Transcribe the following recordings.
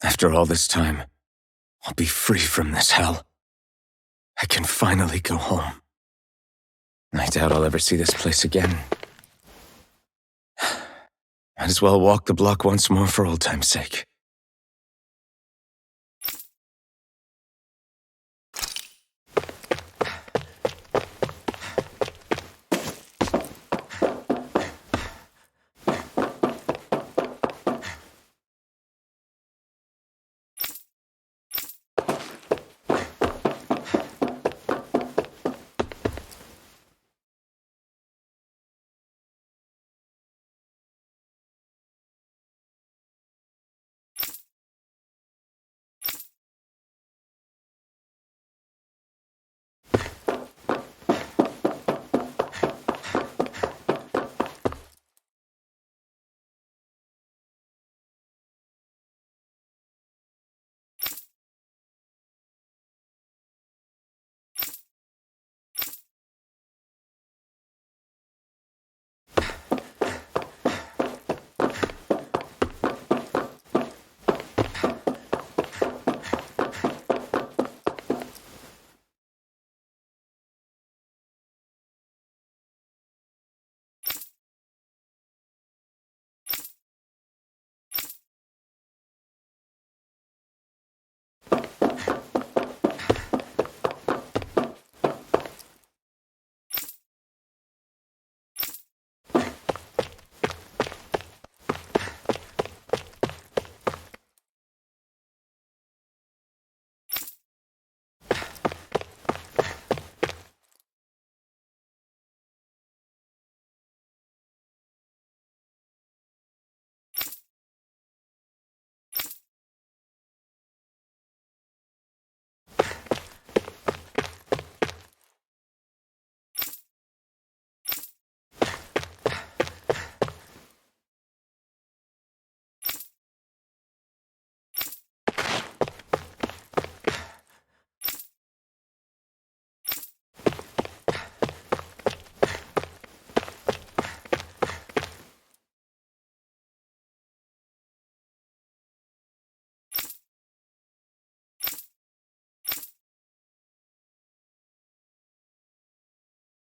After all this time, I'll be free from this hell. I can finally go home. I doubt I'll ever see this place again. Might as well walk the block once more for old time's sake.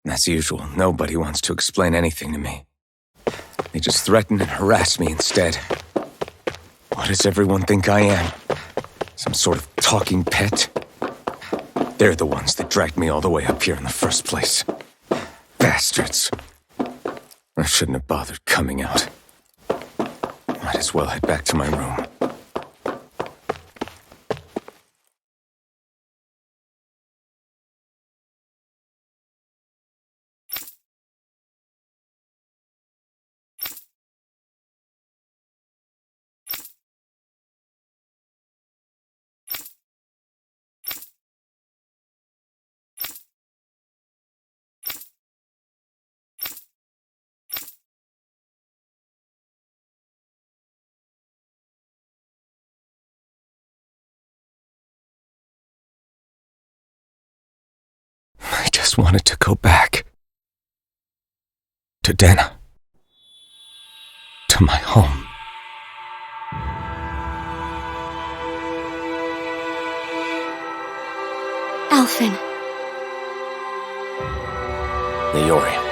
As usual, nobody wants to explain anything to me. They just threaten and harass me instead. What does everyone think I am? Some sort of talking pet? They're the ones that dragged me all the way up here in the first place. Bastards. I shouldn't have bothered coming out. Might as well head back to my room. I just wanted to go back. To Dana. To my home. Alphen. Leori.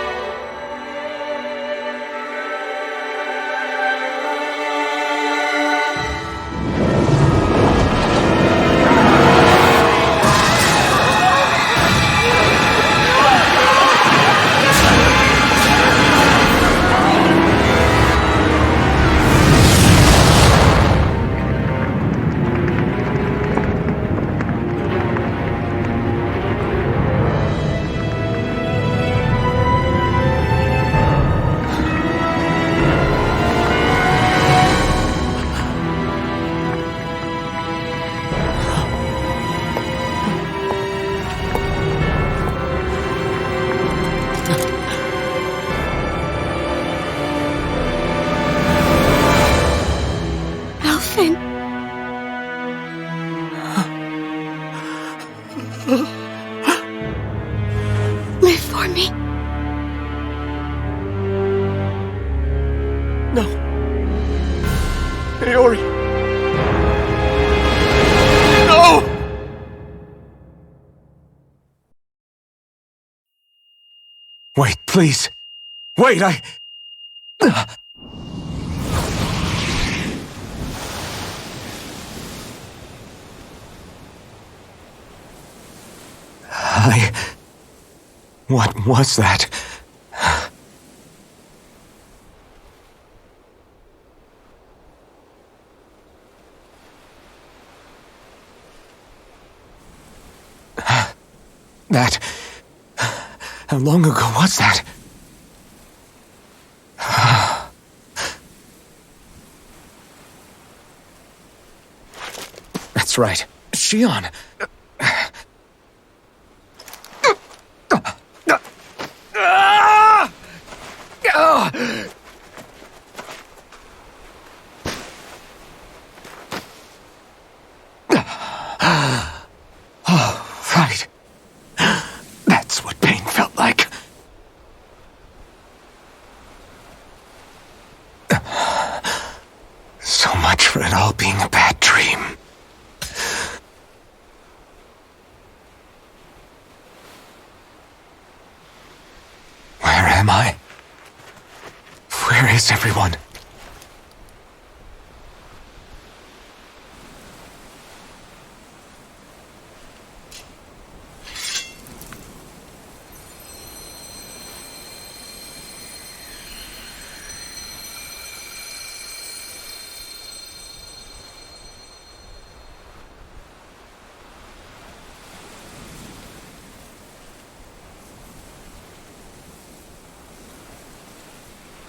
Live for me. No. Leori. Wait, please. Wait, I... What was that? That... How long ago was that? That's right. Shion! Oh, right. That's what pain felt like. So much for it all being a bad dream. Where am I? Where is everyone?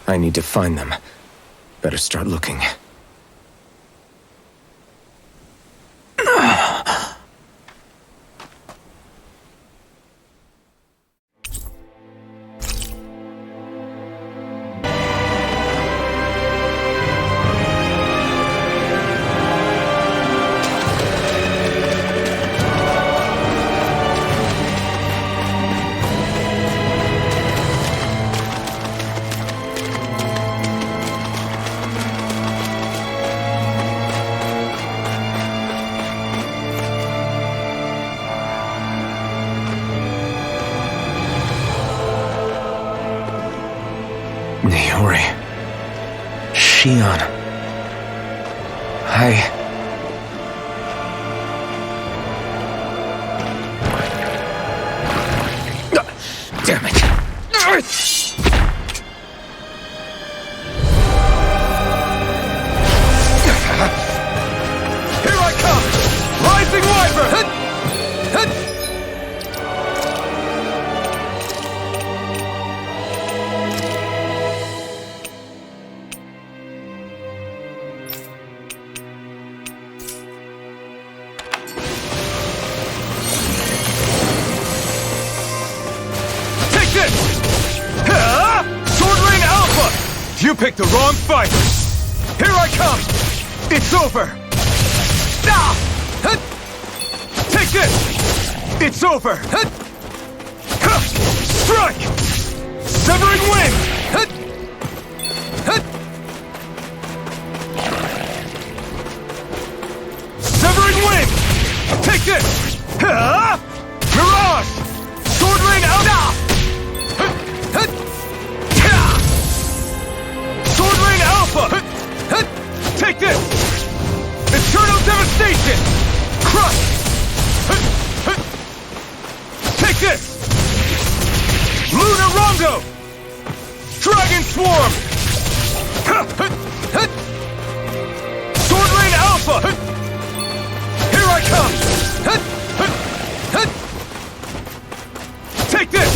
I need to find them. Better start looking. Shion. Damn it. Here I come! Rising Wyvern! You picked the wrong fight! Here I come! It's over! Ah! Take this! It's over! Strike! Severing wind! Severing wind! Take this! Mirage! Sword rain out! Take this! Eternal devastation! Crush! Take this! Lunar Rondo! Dragon Swarm! Sword Rain Alpha! Here I come! Take this!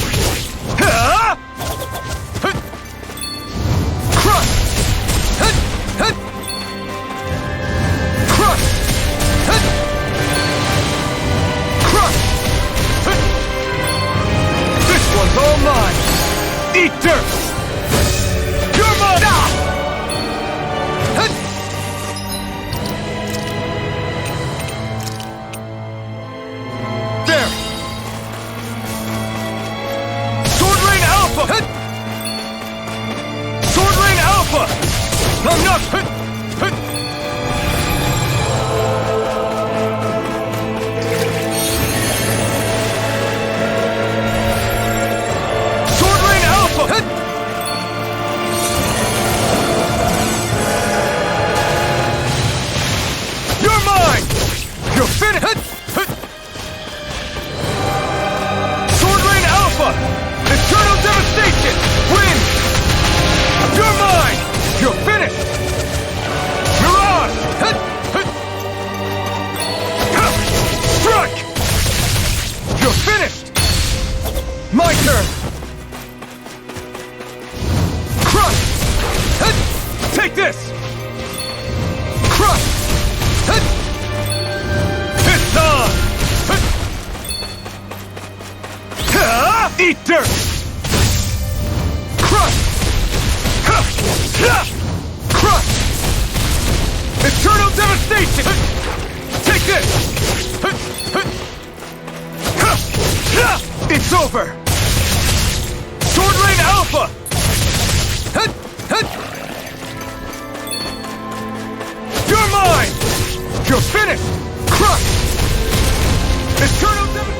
Crush! One's all mine! Eat dirt! You're mine! There! Sword Rain Alpha! Sword Rain Alpha! I'm not... Sword Rain Eat dirt! Crush! Crush! Eternal devastation! Take this! It's over! Sword Rain Alpha! You're mine! You're finished! Crush! Eternal devastation!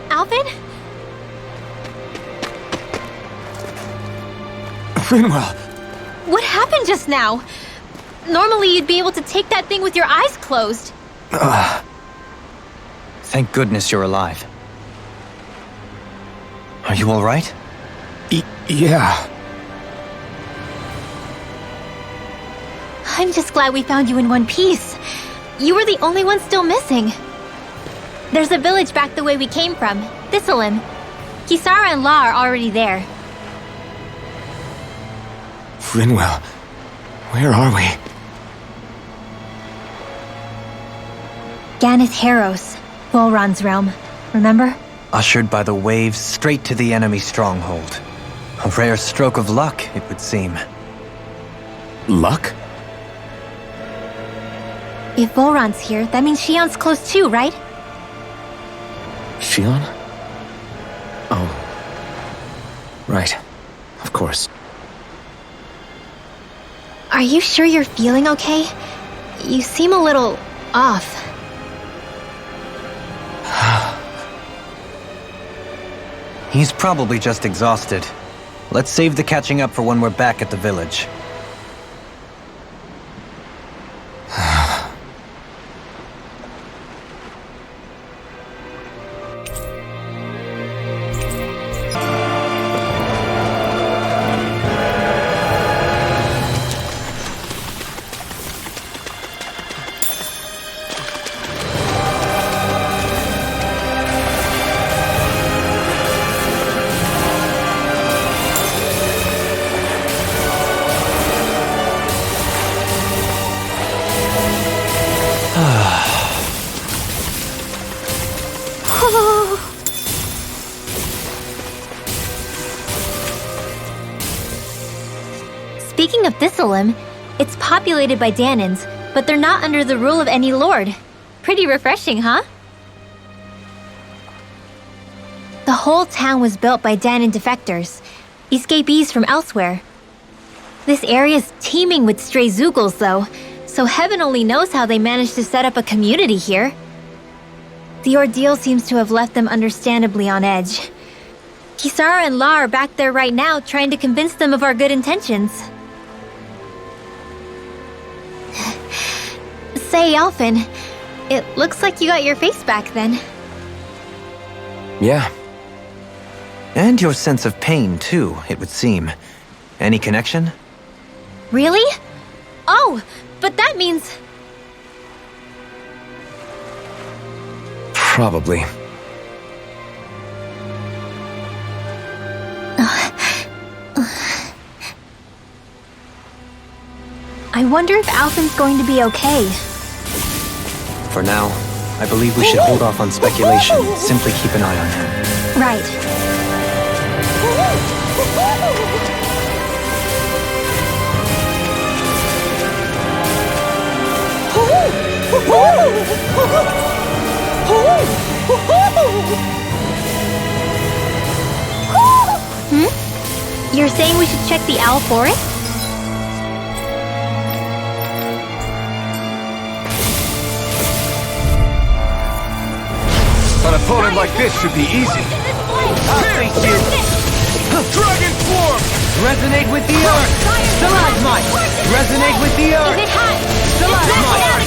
Alphen? Finwell! What happened just now? Normally you'd be able to take that thing with your eyes closed. Thank goodness you're alive. Are you all right? Yeah. I'm just glad we found you in one piece. You were the only one still missing. There's a village back the way we came from, Thistleim. Kisara and La are already there. Finwell, where are we? Ganath Haros, Volron's realm. Remember? Ushered by the waves straight to the enemy stronghold. A rare stroke of luck, it would seem. Luck? If Volron's here, that means Shion's close too, right? Shion? Oh. Right. Of course. Are you sure you're feeling okay? You seem a little off. He's probably just exhausted. Let's save the catching up for when we're back at the village. Speaking of Thistleim, it's populated by Danans, but they're not under the rule of any lord. Pretty refreshing, huh? The whole town was built by Danan defectors, escapees from elsewhere. This area's teeming with stray Zeugles, though, so heaven only knows how they managed to set up a community here. The ordeal seems to have left them understandably on edge. Kisara and La are back there right now trying to convince them of our good intentions. Say, Alphen, it looks like you got your face back then. Yeah. And your sense of pain, too, it would seem. Any connection? Really? Oh, but that means... Probably. I wonder if Alphen's going to be okay. For now, I believe we should hold off on speculation. Simply keep an eye on him. Right. You're saying we should check the owl forest? An opponent like this should be easy. Dragon form! Resonate with the earth! Stalagmite! Resonate with the earth! Is it hot? Stalagmite!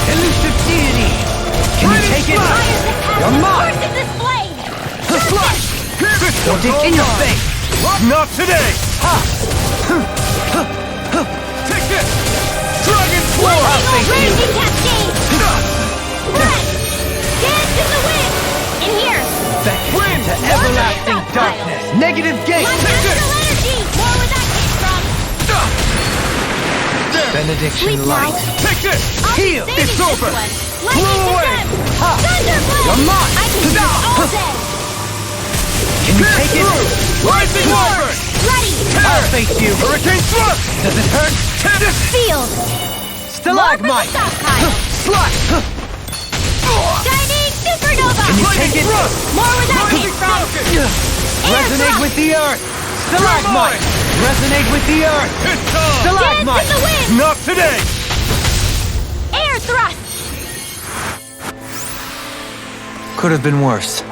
Elusive deity! Can you take it? You're mine! Slash! Don't dig in your face! Not today! Ha! Take this! Dragon form! Raging cascade! Red! Dance in the wind! In here! Back to everlasting darkness! darkness! Negative gate! Astral energy! More where that came from! Benediction Sleep light. now. Take this! I'll be Heal! saving It's this over! one. Lightning Blow away! defense! Ha! Thunder blade! Come on! I can do it all day! Can you take it? Rising Wyvern! Ready! I'll face you! Hurricane thrust! Does it hurt? Field! Stalagmite! Stockpile! Slash! Shining supernova! Can you take it? More where that came from! Resonate with the earth! Stalagmite! Resonate with the earth! It's time! Stalagmite! Dance in the wind! Not today! Air thrust! Could have been worse.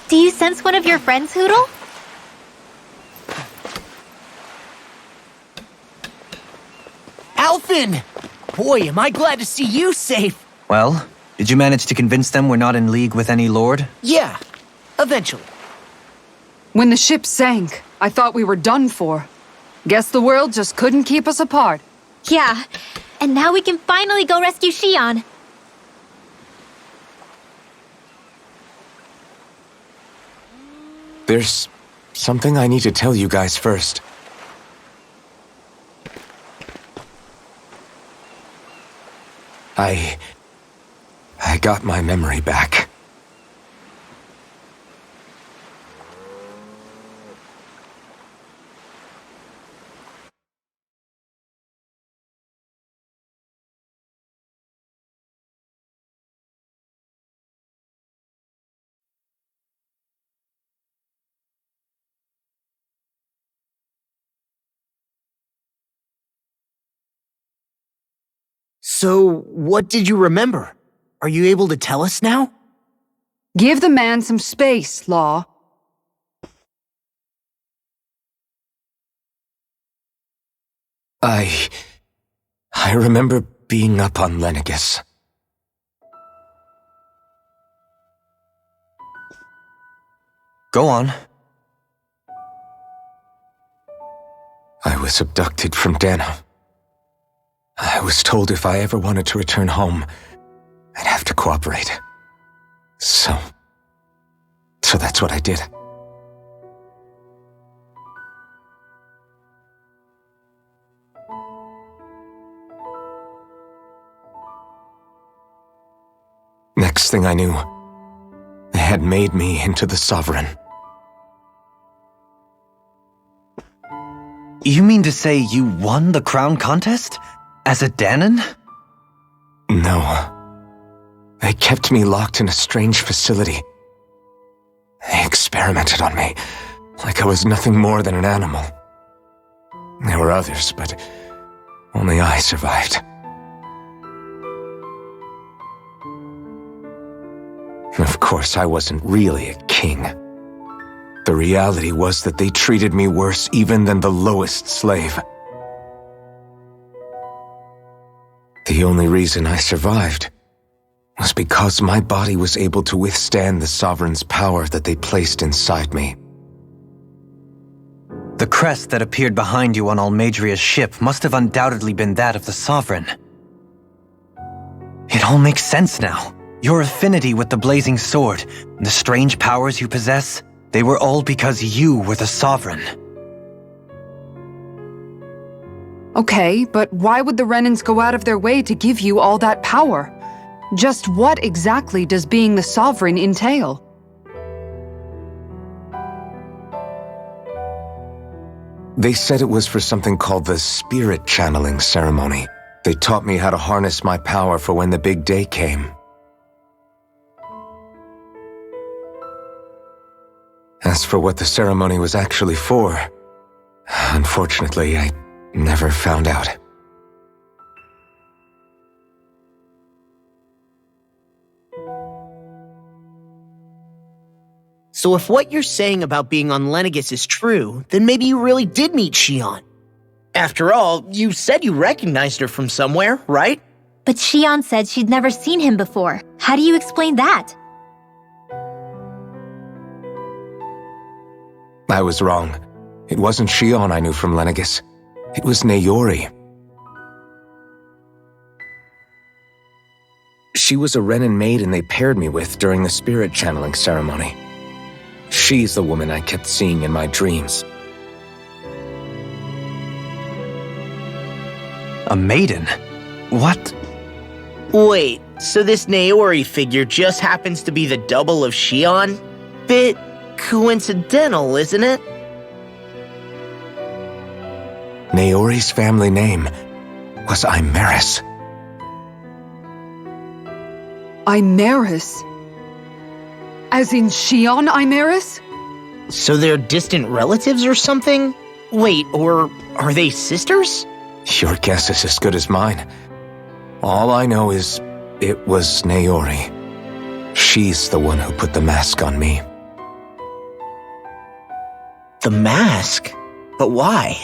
Do you sense one of your friends, Hoodle? Alphen! Boy, am I glad to see you safe. Well, did you manage to convince them we're not in league with any lord? Yeah, eventually. When the ship sank, I thought we were done for. Guess the world just couldn't keep us apart. Yeah. And now we can finally go rescue Shion. There's something I need to tell you guys first. I got my memory back. So, what did you remember? Are you able to tell us now? Give the man some space, Law. I remember being up on Lenegus. Go on. I was abducted from Dana. I was told if I ever wanted to return home, I'd have to cooperate. So that's what I did. Next thing I knew, they had made me into the Sovereign. You mean to say you won the crown contest? As a Danon? No. They kept me locked in a strange facility. They experimented on me, like I was nothing more than an animal. There were others, but only I survived. Of course, I wasn't really a king. The reality was that they treated me worse even than the lowest slave. The only reason I survived was because my body was able to withstand the Sovereign's power that they placed inside me. The crest that appeared behind you on Almadria's ship must have undoubtedly been that of the Sovereign. It all makes sense now. Your affinity with the blazing sword, and the strange powers you possess, they were all because you were the Sovereign. Okay, but why would the Renans go out of their way to give you all that power? Just what exactly does being the Sovereign entail? They said it was for something called the Spirit Channeling Ceremony. They taught me how to harness my power for when the big day came. As for what the ceremony was actually for, unfortunately, I never found out. So if what you're saying about being on Lenegus is true, then maybe you really did meet Shion. After all, you said you recognized her from somewhere, right? But Shion said she'd never seen him before. How do you explain that? I was wrong. It wasn't Shion I knew from Lenegis. It was Naori. She was a Renin maiden they paired me with during the spirit channeling ceremony. She's the woman I kept seeing in my dreams. A maiden? What? Wait, so this Naori figure just happens to be the double of Shion? Bit coincidental, isn't it? Naori's family name was Imeris. Imeris? As in Shion Imeris? So they're distant relatives or something? Wait, or are they sisters? Your guess is as good as mine. All I know is it was Naori. She's the one who put the mask on me. The mask? But why?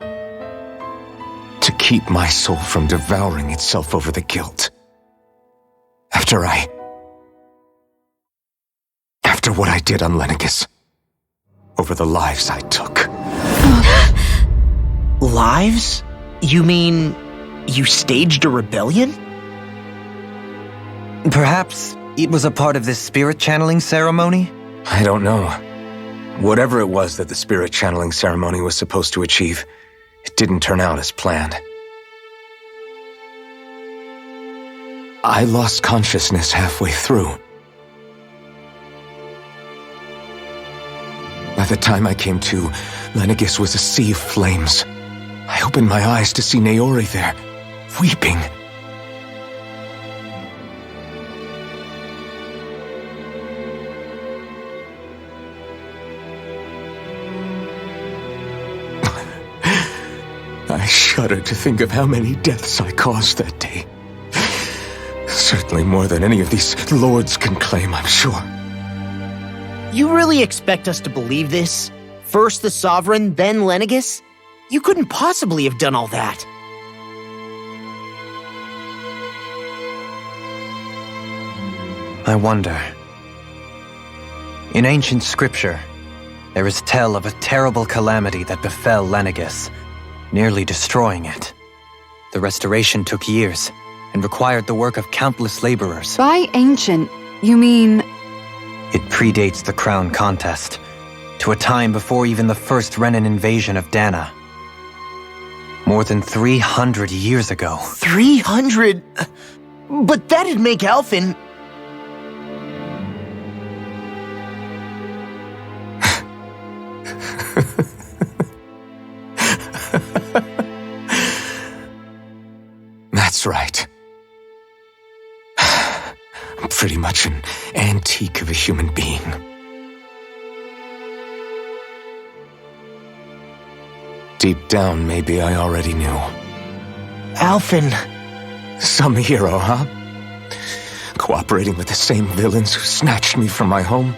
To keep my soul from devouring itself over the guilt. After what I did on Lenegis. Over the lives I took. Lives? You mean you staged a rebellion? Perhaps it was a part of this spirit channeling ceremony? I don't know. Whatever it was that the spirit channeling ceremony was supposed to achieve, it didn't turn out as planned. I lost consciousness halfway through. By the time I came to, Lenegis was a sea of flames. I opened my eyes to see Naori there, weeping. I shudder to think of how many deaths I caused that day. Certainly more than any of these lords can claim, I'm sure. You really expect us to believe this? First the Sovereign, then Lenegis? You couldn't possibly have done all that. I wonder. In ancient scripture, there is tell of a terrible calamity that befell Lenegis, nearly destroying it. The restoration took years and required the work of countless laborers. By ancient, you mean... It predates the crown contest, to a time before even the first Renin invasion of Dana. More than 300 years ago. 300? But that'd make Alphen... That's right. I'm pretty much an antique of a human being. Deep down, maybe I already knew. Alphen... Some hero, huh? Cooperating with the same villains who snatched me from my home,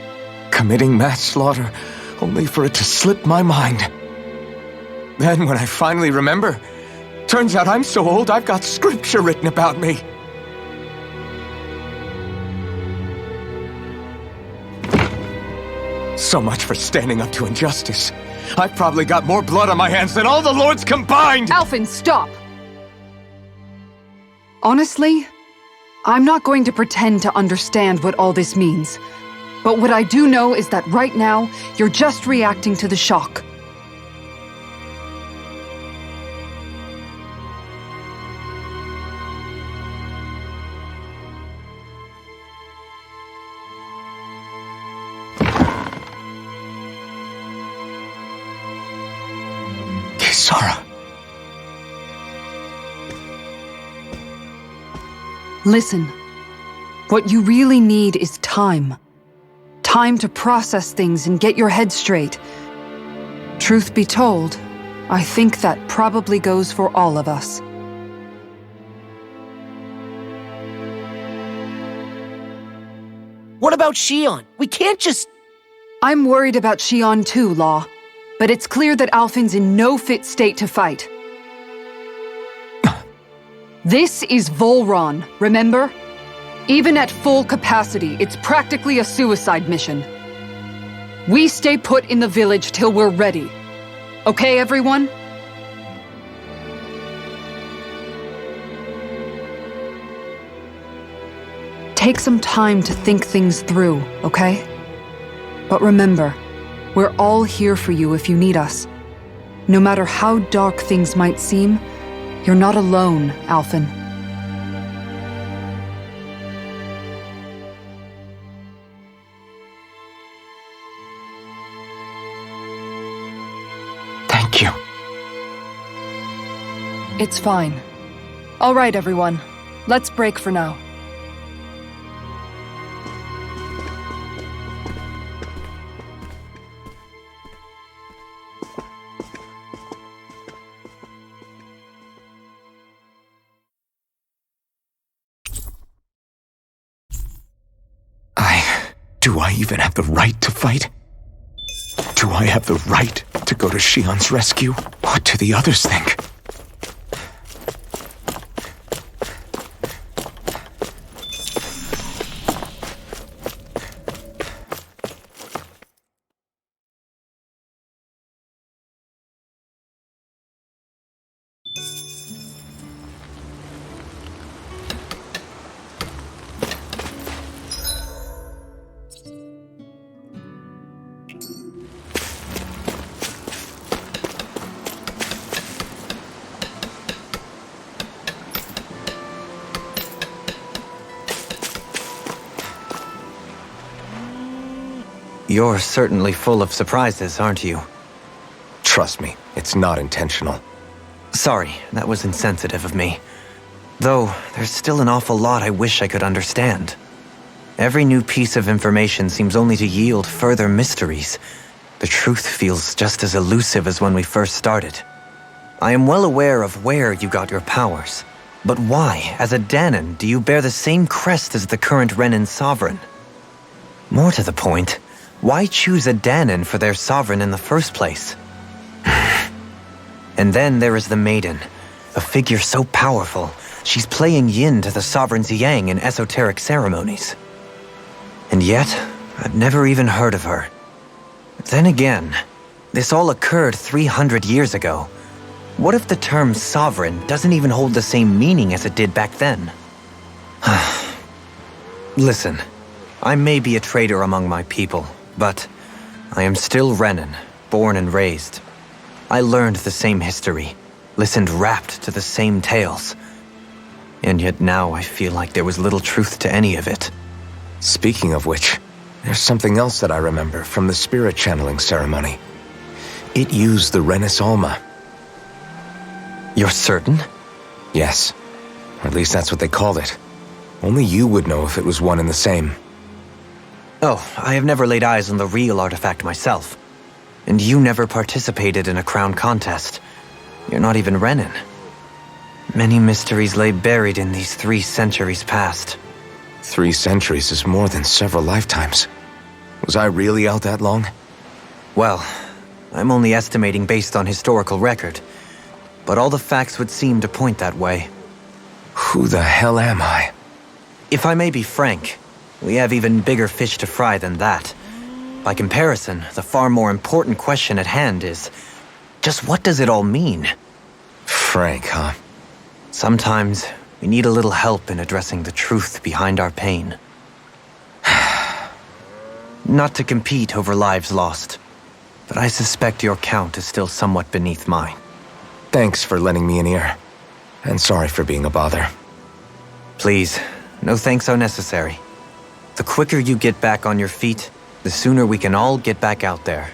committing mass slaughter, only for it to slip my mind. Then, when I finally remember, turns out I'm so old I've got scripture written about me. So much for standing up to injustice. I've probably got more blood on my hands than all the lords combined! Alphen, stop! Honestly, I'm not going to pretend to understand what all this means. But what I do know is that right now, you're just reacting to the shock. Kisara. Listen, what you really need is time. Time to process things and get your head straight. Truth be told, I think that probably goes for all of us. What about Shion? We can't just... I'm worried about Shion too, Law. but it's clear that Alphen's in no fit state to fight. This is Volron, remember? Even at full capacity, it's practically a suicide mission. We stay put in the village till we're ready. Okay, everyone? Take some time to think things through, okay? But remember, we're all here for you if you need us. No matter how dark things might seem, you're not alone, Alphen. Thank you. It's fine. All right, everyone. Let's break for now. Do I even have the right to fight? Do I have the right to go to Shion's rescue? What do the others think? You're certainly full of surprises, aren't you? Trust me, it's not intentional. Sorry, that was insensitive of me. Though, there's still an awful lot I wish I could understand. Every new piece of information seems only to yield further mysteries. The truth feels just as elusive as when we first started. I am well aware of where you got your powers. But why, as a Danon, do you bear the same crest as the current Renan sovereign? More to the point, why choose a Danon for their sovereign in the first place? And then there is the Maiden, a figure so powerful, she's playing yin to the sovereign's yang in esoteric ceremonies. And yet, I've never even heard of her. Then again, this all occurred 300 years ago. What if the term sovereign doesn't even hold the same meaning as it did back then? Listen, I may be a traitor among my people, but I am still Renan, born and raised. I learned the same history, listened rapt to the same tales. And yet now I feel like there was little truth to any of it. Speaking of which, there's something else that I remember from the spirit channeling ceremony. It used the Renis Alma. You're certain? Yes. Or at least that's what they called it. Only you would know if it was one and the same. Oh, I have never laid eyes on the real artifact myself. And you never participated in a crown contest. You're not even Renan. Many mysteries lay buried in these 3 centuries past. 3 centuries is more than several lifetimes. Was I really out that long? Well, I'm only estimating based on historical record. But all the facts would seem to point that way. Who the hell am I? If I may be frank, we have even bigger fish to fry than that. By comparison, the far more important question at hand is, just what does it all mean? Frank, huh? Sometimes, we need a little help in addressing the truth behind our pain. Not to compete over lives lost, but I suspect your count is still somewhat beneath mine. Thanks for lending me an ear. And sorry for being a bother. Please, no thanks are necessary. The quicker you get back on your feet, the sooner we can all get back out there.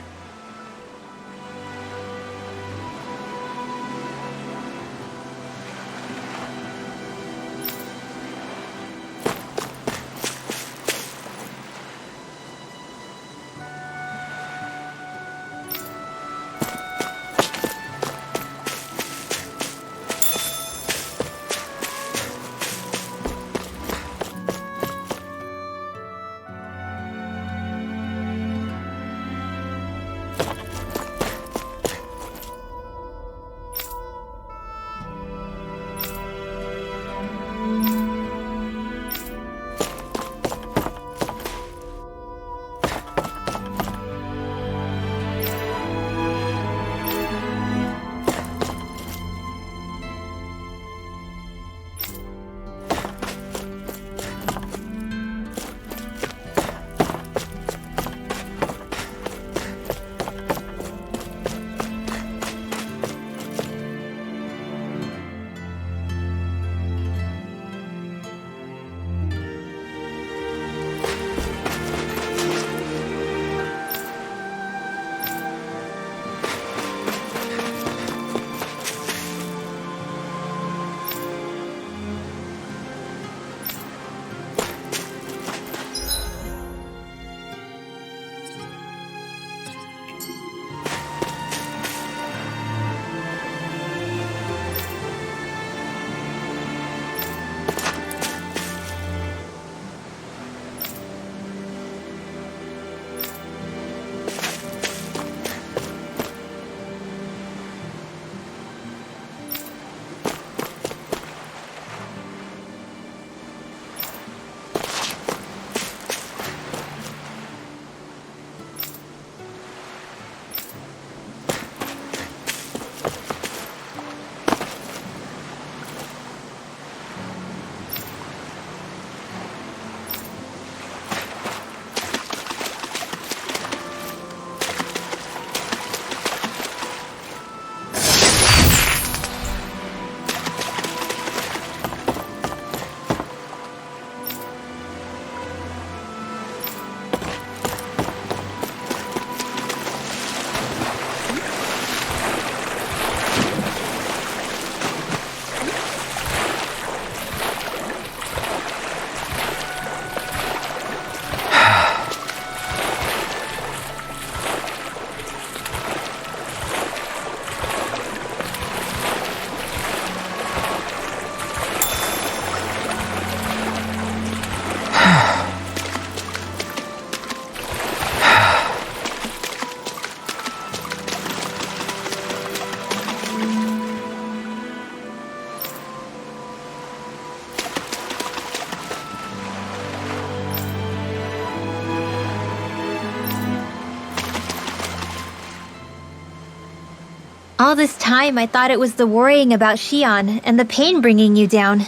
All this time, I thought it was the worrying about Shion and the pain bringing you down.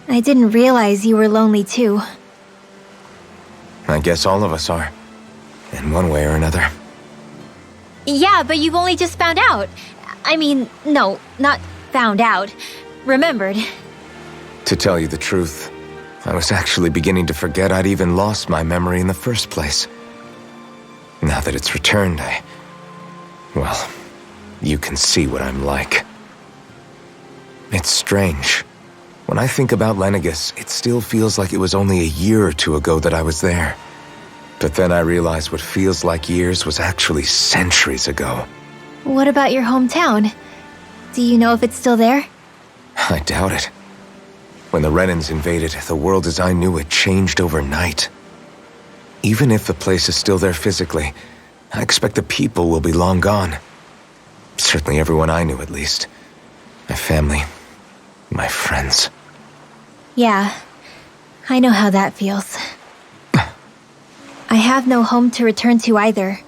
I didn't realize you were lonely too. I guess all of us are, in one way or another. Yeah, but you've only just found out. I mean, no, not found out. Remembered. To tell you the truth, I was actually beginning to forget I'd even lost my memory in the first place. Now that it's returned, well, you can see what I'm like. It's strange. When I think about Lenegis, it still feels like it was only a year or two ago that I was there. But then I realized what feels like years was actually centuries ago. What about your hometown? Do you know if it's still there? I doubt it. When the Renans invaded, the world as I knew it changed overnight. Even if the place is still there physically, I expect the people will be long gone. Certainly everyone I knew, at least. My family, my friends. Yeah, I know how that feels. I have no home to return to either.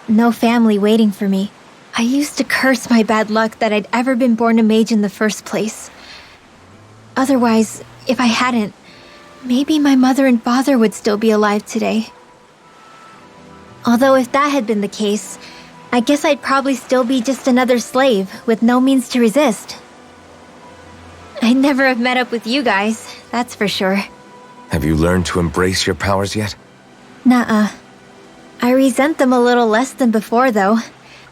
No family waiting for me. I used to curse my bad luck that I'd ever been born a mage in the first place. Otherwise, if I hadn't, maybe my mother and father would still be alive today. Although if that had been the case, I guess I'd probably still be just another slave with no means to resist. I'd never have met up with you guys, that's for sure. Have you learned to embrace your powers yet? Nuh-uh. I resent them a little less than before, though.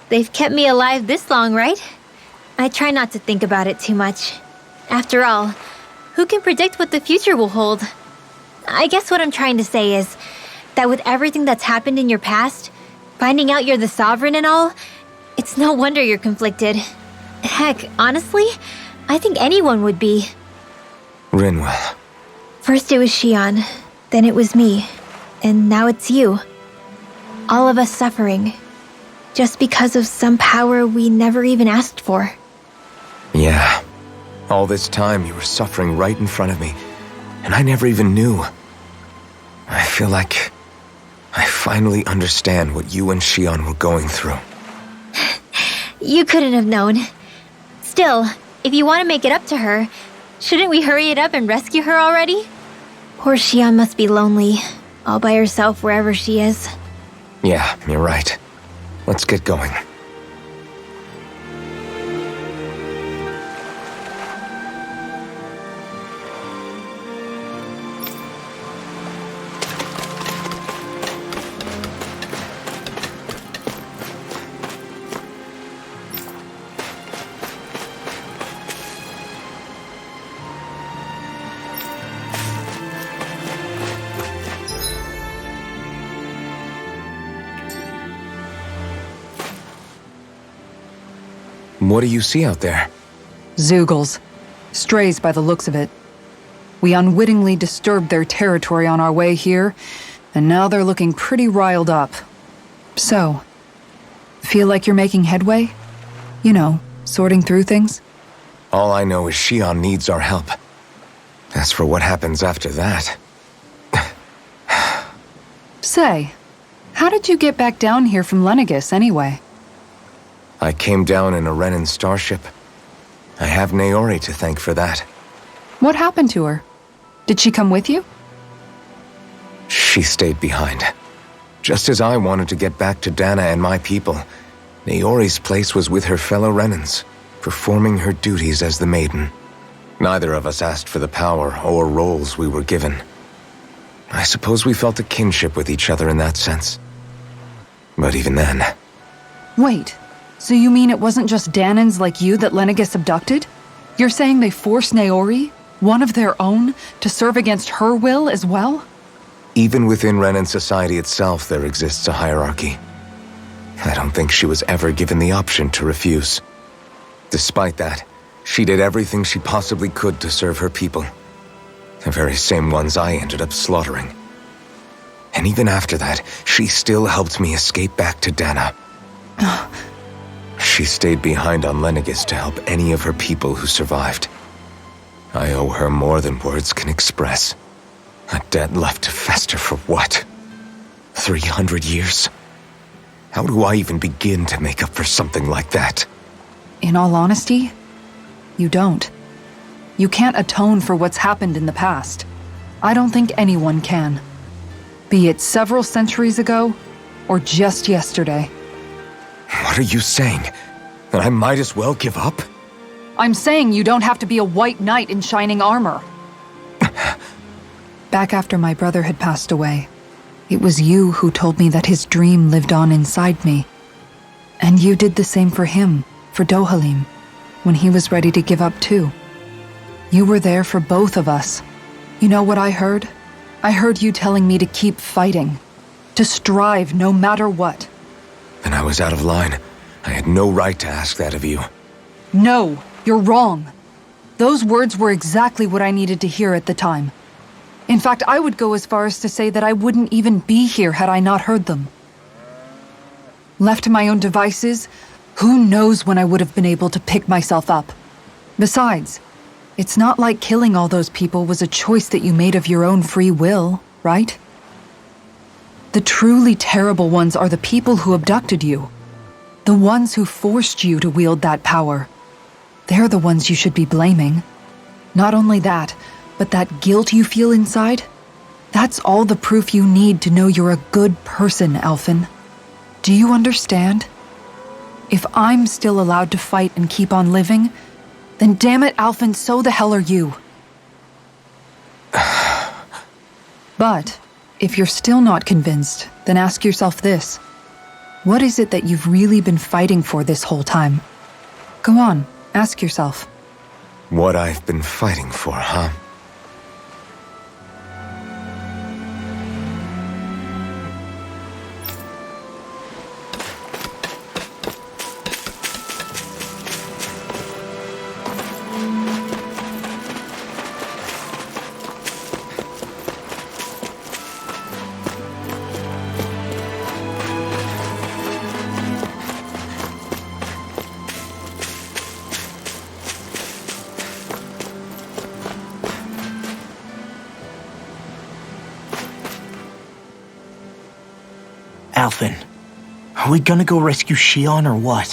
They've kept me alive this long, right? I try not to think about it too much. After all, who can predict what the future will hold? I guess what I'm trying to say is that with everything that's happened in your past, finding out you're the sovereign and all, it's no wonder you're conflicted. Heck, honestly, I think anyone would be. Rinwell. First it was Shion, then it was me, and now it's you. All of us suffering, just because of some power we never even asked for. Yeah. All this time you were suffering right in front of me, and I never even knew. I feel like I finally understand what you and Shion were going through. You couldn't have known. Still, if you want to make it up to her, shouldn't we hurry it up and rescue her already? Poor Shion must be lonely, all by herself wherever she is. Yeah, you're right. Let's get going. What do you see out there? Zeugles. Strays by the looks of it. We unwittingly disturbed their territory on our way here, and now they're looking pretty riled up. So, feel like you're making headway? You know, sorting through things? All I know is Shion needs our help. As for what happens after that... Say, how did you get back down here from Lenegis anyway? I came down in a Renan starship. I have Naori to thank for that. What happened to her? Did she come with you? She stayed behind. Just as I wanted to get back to Dana and my people, Naori's place was with her fellow Renans, performing her duties as the maiden. Neither of us asked for the power or roles we were given. I suppose we felt a kinship with each other in that sense. But even then... Wait, so you mean it wasn't just Danans like you that Lenegis abducted? You're saying they forced Naori, one of their own, to serve against her will as well? Even within Renan society itself, there exists a hierarchy. I don't think she was ever given the option to refuse. Despite that, she did everything she possibly could to serve her people. The very same ones I ended up slaughtering. And even after that, she still helped me escape back to Dana. She stayed behind on Lenegis to help any of her people who survived. I owe her more than words can express. A debt left to fester for what? 300 years? How do I even begin to make up for something like that? In all honesty, you don't. You can't atone for what's happened in the past. I don't think anyone can. Be it several centuries ago, or just yesterday. What are you saying? That I might as well give up? I'm saying you don't have to be a white knight in shining armor. Back after my brother had passed away, it was you who told me that his dream lived on inside me. And you did the same for him, for Dohalim, when he was ready to give up too. You were there for both of us. You know what I heard? I heard you telling me to keep fighting, to strive no matter what. Then I was out of line. I had no right to ask that of you. No, you're wrong. Those words were exactly what I needed to hear at the time. In fact, I would go as far as to say that I wouldn't even be here had I not heard them. Left to my own devices, who knows when I would have been able to pick myself up. Besides, it's not like killing all those people was a choice that you made of your own free will, right? The truly terrible ones are the people who abducted you. The ones who forced you to wield that power. They're the ones you should be blaming. Not only that, but that guilt you feel inside, that's all the proof you need to know you're a good person, Alphen. Do you understand? If I'm still allowed to fight and keep on living, then damn it, Alphen, so the hell are you. But if you're still not convinced, then ask yourself this. What is it that you've really been fighting for this whole time? Go on, ask yourself. What I've been fighting for, huh? Alphen, are we gonna go rescue Shion or what?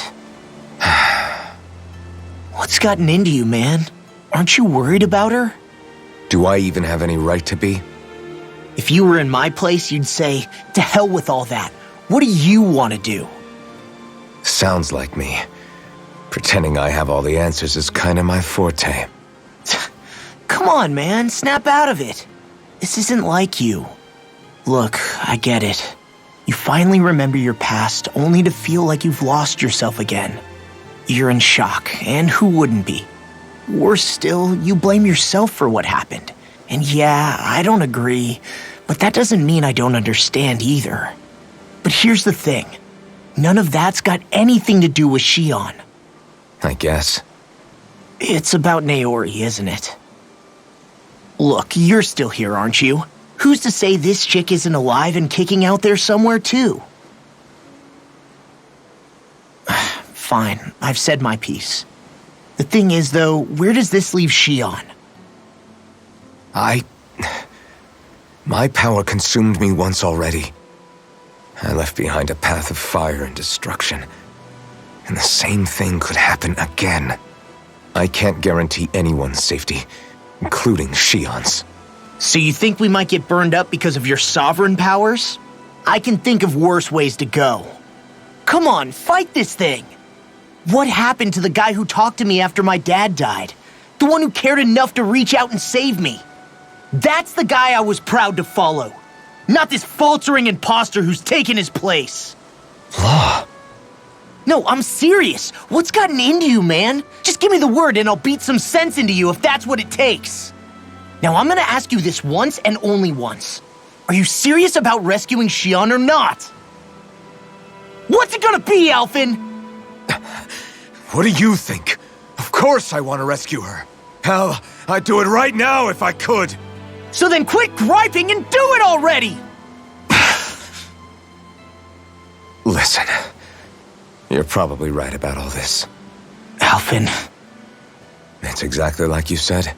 What's gotten into you, man? Aren't you worried about her? Do I even have any right to be? If you were in my place, you'd say, to hell with all that. What do you want to do? Sounds like me. Pretending I have all the answers is kinda my forte. Come on, man, snap out of it. This isn't like you. Look, I get it. You finally remember your past, only to feel like you've lost yourself again. You're in shock, and who wouldn't be? Worse still, you blame yourself for what happened. And yeah, I don't agree, but that doesn't mean I don't understand either. But here's the thing. None of that's got anything to do with Shion. I guess. It's about Naori, isn't it? Look, you're still here, aren't you? Who's to say this chick isn't alive and kicking out there somewhere, too? Fine, I've said my piece. The thing is, though, where does this leave Shion? My power consumed me once already. I left behind a path of fire and destruction. And the same thing could happen again. I can't guarantee anyone's safety, including Shion's. So you think we might get burned up because of your sovereign powers? I can think of worse ways to go. Come on, fight this thing! What happened to the guy who talked to me after my dad died? The one who cared enough to reach out and save me? That's the guy I was proud to follow. Not this faltering imposter who's taken his place. Law. No, I'm serious. What's gotten into you, man? Just give me the word and I'll beat some sense into you if that's what it takes. Now, I'm gonna ask you this once and only once. Are you serious about rescuing Shion or not? What's it gonna be, Alphen? What do you think? Of course I want to rescue her. Hell, I'd do it right now if I could. So then quit griping and do it already! Listen, you're probably right about all this. Alphen. It's exactly like you said.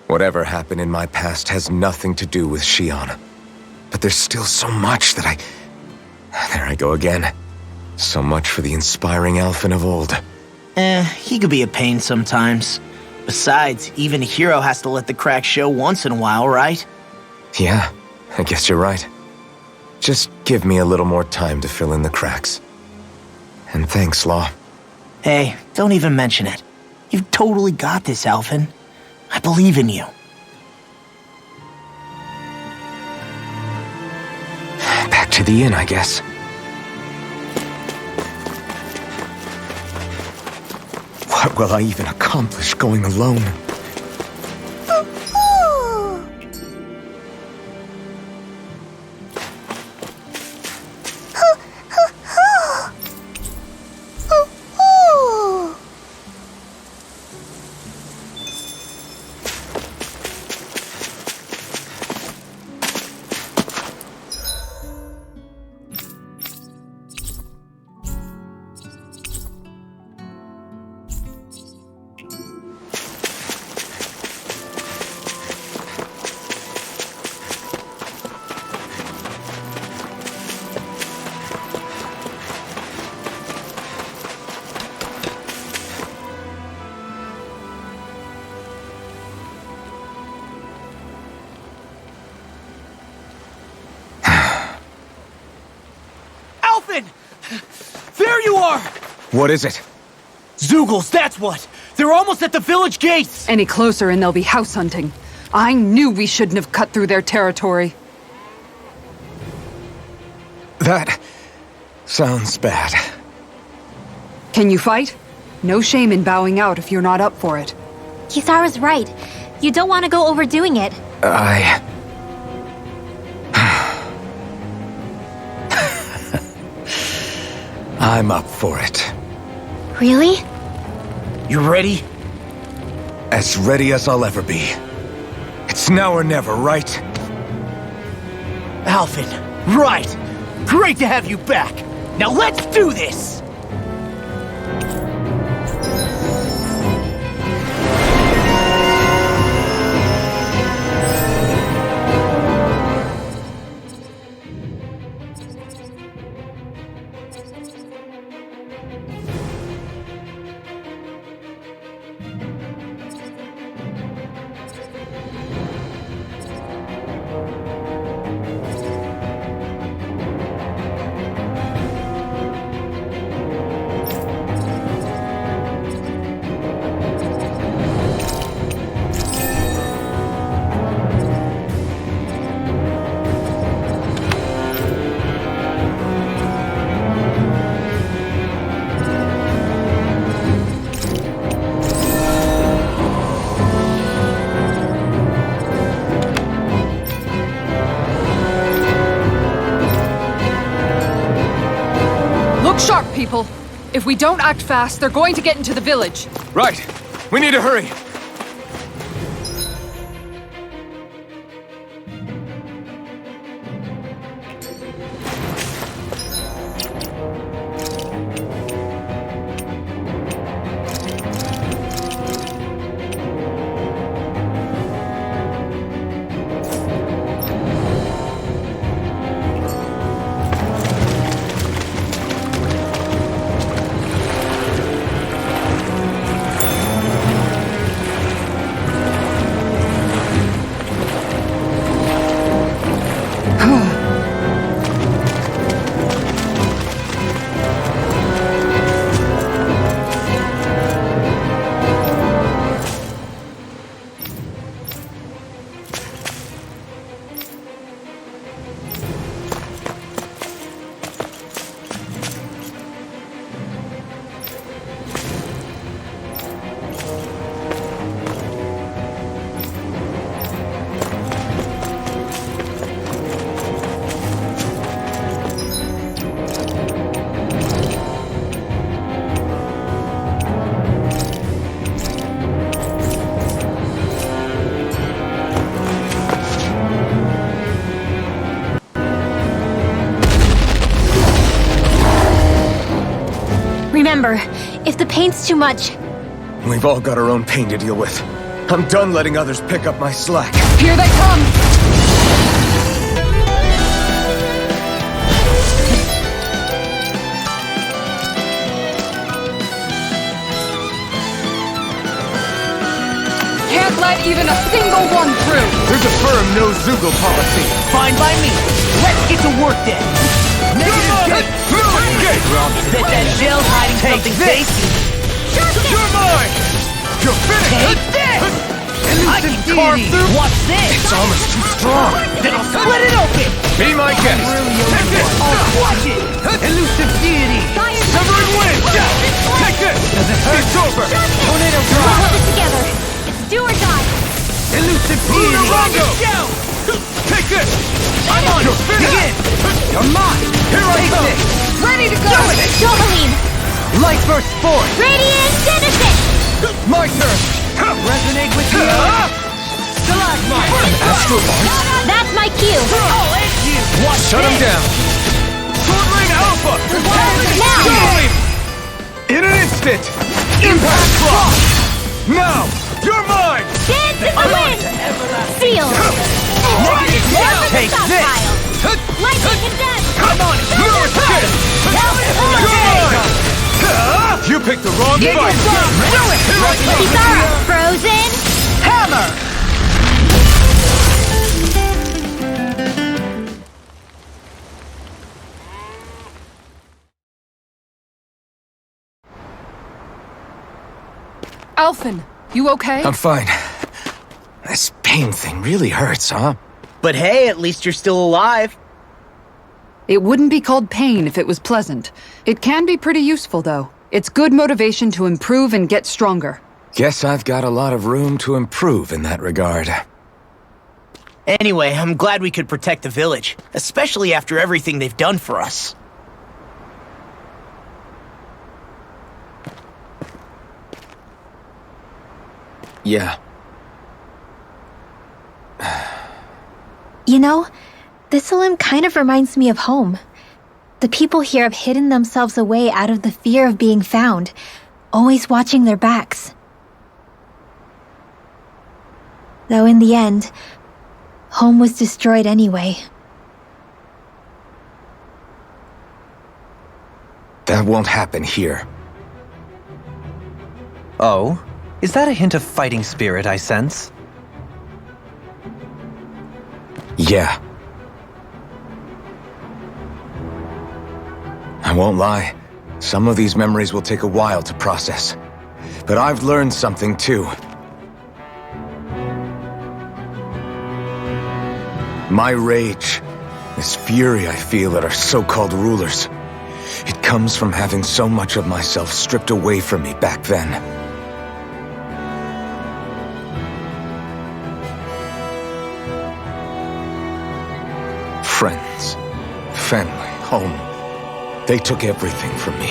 Whatever happened in my past has nothing to do with Shion. But there's still so much that There I go again. So much for the inspiring Alphen of old. He could be a pain sometimes. Besides, even a hero has to let the cracks show once in a while, right? Yeah, I guess you're right. Just give me a little more time to fill in the cracks. And thanks, Law. Hey, don't even mention it. You've totally got this, Alphen. I believe in you. Back to the inn, I guess. What will I even accomplish going alone? Alphen! There you are! What is it? Zeugles, that's what! They're almost at the village gates! Any closer and they'll be house hunting. I knew we shouldn't have cut through their territory. That sounds bad. Can you fight? No shame in bowing out if you're not up for it. Kisara's right. You don't want to go overdoing it. I'm up for it. Really? You ready? As ready as I'll ever be. It's now or never, right? Alphen, right! Great to have you back! Now let's do this! Look sharp, people! If we don't act fast, they're going to get into the village. Right. We need to hurry. Remember, if the pain's too much, We've all got our own pain to deal with. I'm done letting others pick up my slack. Here they come! even a single one through! There's a firm no-Zoogle policy. Fine by me. Let's get to work then. Negative gate! Bet that shell's hiding something tasty. You're mine! You're finished! Take this! I can carve through. What's this? It's almost too strong. Then I'll split it open. Be my guest. Take this! Watch it. Elusive deity. Severing wind! Take this! It's over! Tornado We'll drop. hold it together. It's do or die. Elusive deity. Rongo! Take this! I'm on. You're finished! Begin. You're mine. Here I Take come! this. Ready to go! Jovaline! Light burst forth. Radiant Genesis! My turn! Resonate with the Stalagmite. Astrobite? That's my cue! Oh, it's you. Watch Shut him this. down! Swordling Alpha! Now! Jovaline! In an instant! Impact Drop! Now! You're mine! Dance in the wind! Seal! Take this. Lightning condemned! Come on. No escape! You're mine! You picked the wrong fight! Here I come! Kisara! Frozen! Hammer. Alphen, you okay? I'm fine. This pain thing really hurts, huh? But hey, at least you're still alive. It wouldn't be called pain if it was pleasant. It can be pretty useful, though. It's good motivation to improve and get stronger. Guess I've got a lot of room to improve in that regard. Anyway, I'm glad we could protect the village, especially after everything they've done for us. Yeah. You know, Thistleum kind of reminds me of home. The people here have hidden themselves away out of the fear of being found, always watching their backs. Though in the end, home was destroyed anyway. That won't happen here. Oh? Is that a hint of fighting spirit I sense? Yeah. I won't lie. Some of these memories will take a while to process. But I've learned something too. My rage, this fury I feel at our so-called rulers, it comes from having so much of myself stripped away from me back then. Friends, family, home. They took everything from me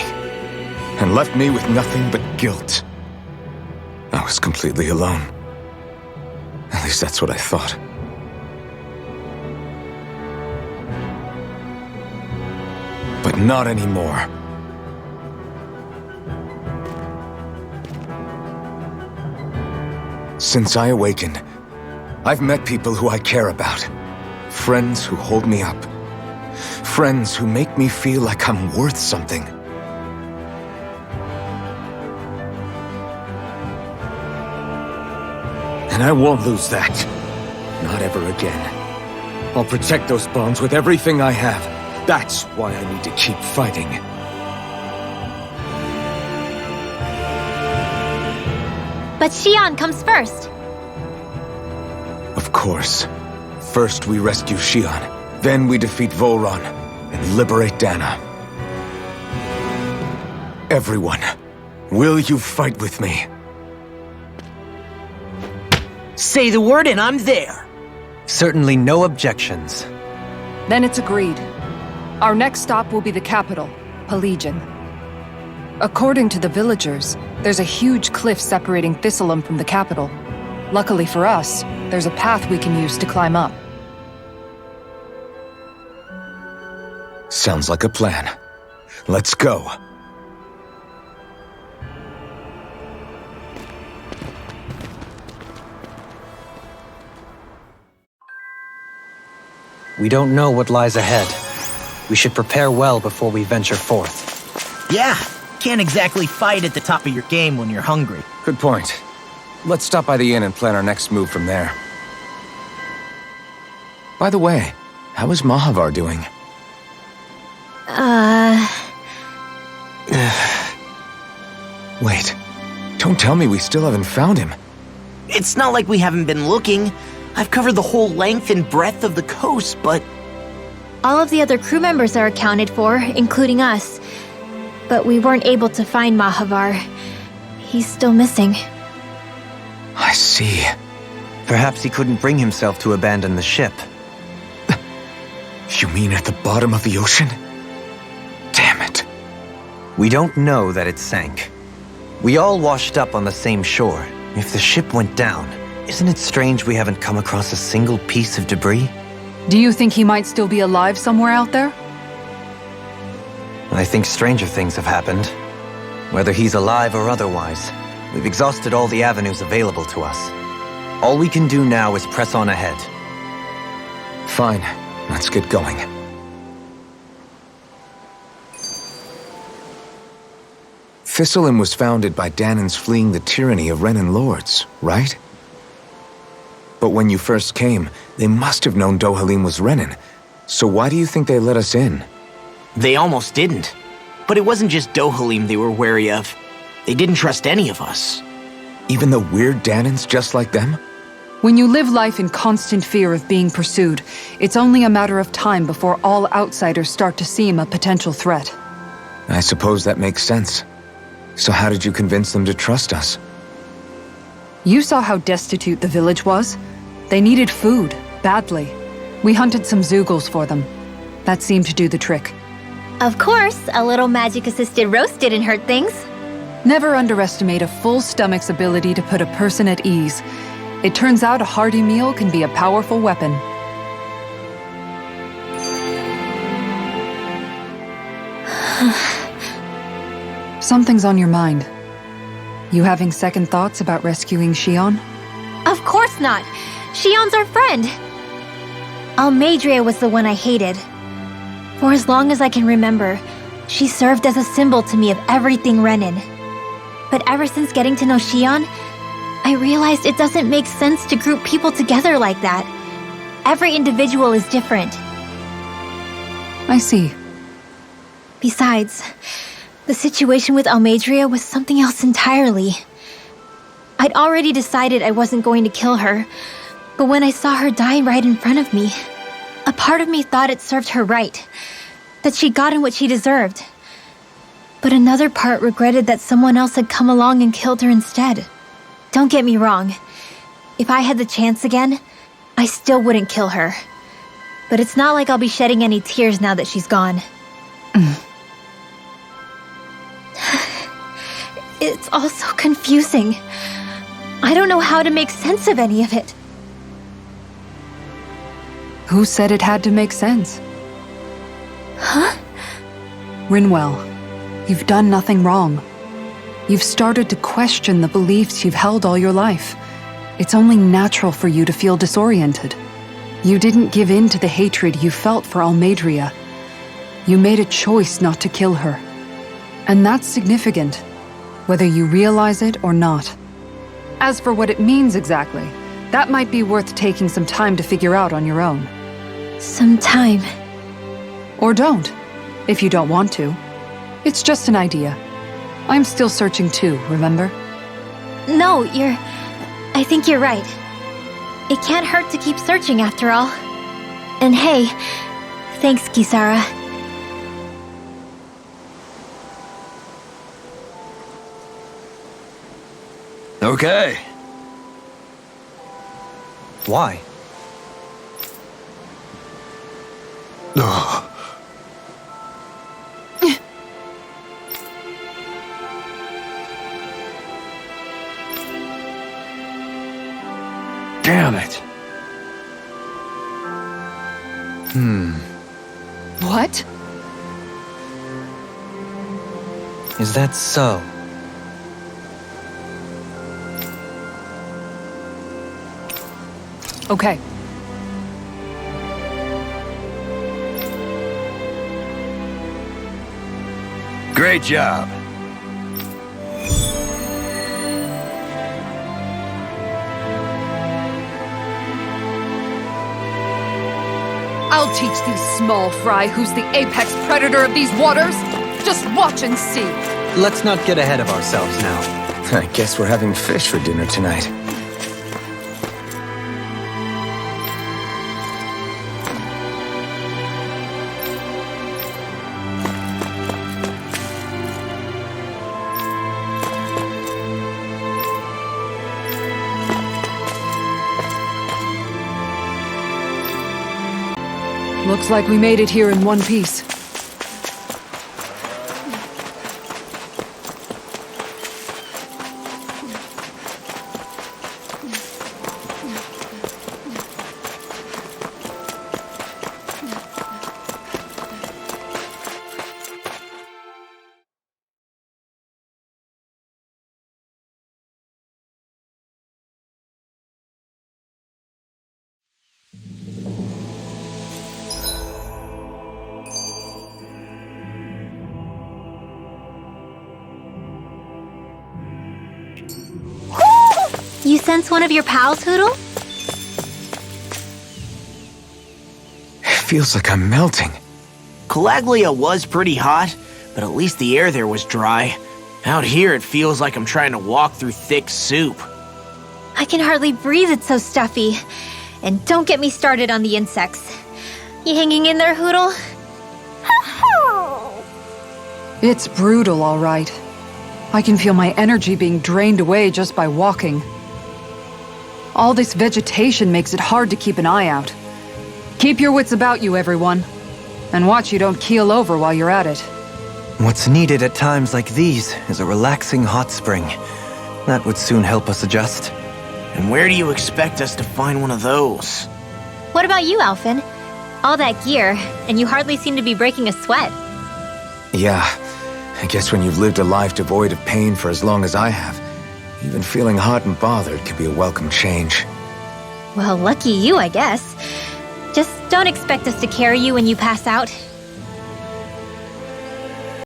and left me with nothing but guilt. I was completely alone. At least that's what I thought. But not anymore. Since I awakened, I've met people who I care about. Friends who hold me up. Friends who make me feel like I'm worth something. And I won't lose that. Not ever again. I'll protect those bonds with everything I have. That's why I need to keep fighting. But Xion comes first. Of course. First we rescue Xion, then we defeat Volron and liberate Dana. Everyone, will you fight with me? Say the word and I'm there. Certainly no objections. Then it's agreed. Our next stop will be the capital, Pelegion. According to the villagers, there's a huge cliff separating Thistleum from the capital. Luckily for us, there's a path we can use to climb up. Sounds like a plan. Let's go. We don't know what lies ahead. We should prepare well before we venture forth. Yeah, can't exactly fight at the top of your game when you're hungry. Good point. let's stop by the inn and plan our next move from there. By the way, how is Mahavar doing? Wait, don't tell me we still haven't found him. It's not like we haven't been looking. I've covered the whole length and breadth of the coast, but All of the other crew members are accounted for, including us. But we weren't able to find Mahavar. He's still missing. I see. Perhaps he couldn't bring himself to abandon the ship. You mean at the bottom of the ocean? Damn it. We don't know that it sank. We all washed up on the same shore. If the ship went down, isn't it strange we haven't come across a single piece of debris? Do you think he might still be alive somewhere out there? I think stranger things have happened. Whether he's alive or otherwise, we've exhausted all the avenues available to us. All we can do now is press on ahead. Fine, let's get going. Thistlein was founded by Danans fleeing the tyranny of Renan lords, right? But when you first came, they must have known Dohalim was Renan. So why do you think they let us in? they almost didn't. But it wasn't just Dohalim they were wary of. They didn't trust any of us. Even the weird Danans just like them? When you live life in constant fear of being pursued, it's only a matter of time before all outsiders start to seem a potential threat. I suppose that makes sense. So how did you convince them to trust us? You saw how destitute the village was. They needed food, badly. We hunted some Zeugles for them. That seemed to do the trick. Of course, a little magic-assisted roast didn't hurt things. Never underestimate a full stomach's ability to put a person at ease. It turns out a hearty meal can be a powerful weapon. Something's on your mind. You having second thoughts about rescuing Shion? Of course not! Shion's our friend! Almadria was the one I hated. For as long as I can remember, she served as a symbol to me of everything Renan. But ever since getting to know Shion, I realized it doesn't make sense to group people together like that. Every individual is different. I see. Besides, the situation with Almadria was something else entirely. I'd already decided I wasn't going to kill her, but when I saw her die right in front of me, a part of me thought it served her right, that she'd gotten what she deserved. But another part regretted that someone else had come along and killed her instead. Don't get me wrong. If I had the chance again, I still wouldn't kill her. But it's not like I'll be shedding any tears now that she's gone. It's all so confusing. I don't know how to make sense of any of it. Who said it had to make sense? Huh? Rinwell, you've done nothing wrong. You've started to question the beliefs you've held all your life. It's only natural for you to feel disoriented. You didn't give in to the hatred you felt for Almadria. You made a choice not to kill her. And that's significant, whether you realize it or not. As for what it means exactly, that might be worth taking some time to figure out on your own. Some time. Or don't, if you don't want to. It's just an idea. I'm still searching too, remember? No, I think you're right. It can't hurt to keep searching after all. And hey, thanks, Kisara. Okay. Why? Ugh. Damn it. What? Is that so? Okay. Great job. I'll teach these small fry who's the apex predator of these waters. Just watch and see. Let's not get ahead of ourselves now. I guess we're having fish for dinner tonight. Looks like we made it here in one piece. You sense one of your pals, Hoodle? It feels like I'm melting. Calaglia was pretty hot, but at least the air there was dry. Out here, it feels like I'm trying to walk through thick soup. I can hardly breathe, it's so stuffy. And don't get me started on the insects. You hanging in there, Hoodle? It's brutal, all right. I can feel my energy being drained away just by walking. All this vegetation makes it hard to keep an eye out. Keep your wits about you, everyone. And watch you don't keel over while you're at it. What's needed at times like these is a relaxing hot spring. That would soon help us adjust. And where do you expect us to find one of those? What about you, Alphen? All that gear, and you hardly seem to be breaking a sweat. Yeah, I guess when you've lived a life devoid of pain for as long as I have, even feeling hot and bothered can be a welcome change. Well, lucky you, I guess. Just don't expect us to carry you when you pass out.